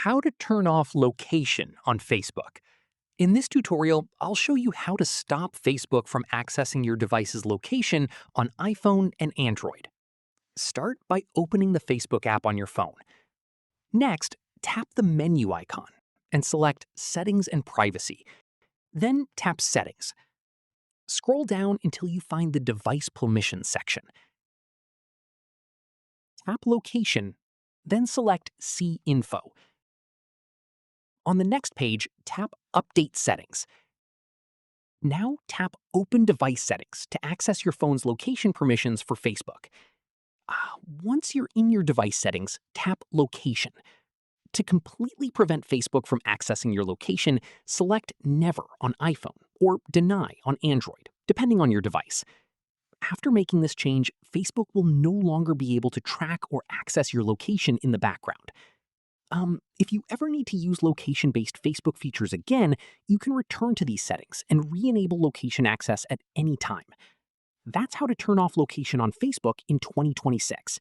how to turn off location on Facebook. In this tutorial, I'll show you how to stop Facebook from accessing your device's location on iPhone and Android. Start by opening the Facebook app on your phone. Next, tap the menu icon and select Settings and Privacy. Then tap Settings. Scroll down until you find the Device Permissions section. Tap Location, then select See Info. On the next page, tap Update Settings. Now tap Open Device Settings to access your phone's location permissions for Facebook. Once you're in your device settings, tap Location. To completely prevent Facebook from accessing your location, select Never on iPhone or Deny on Android, depending on your device. After making this change, Facebook will no longer be able to track or access your location in the background. If you ever need to use location-based Facebook features again, you can return to these settings and re-enable location access at any time. That's how to turn off location on Facebook in 2026.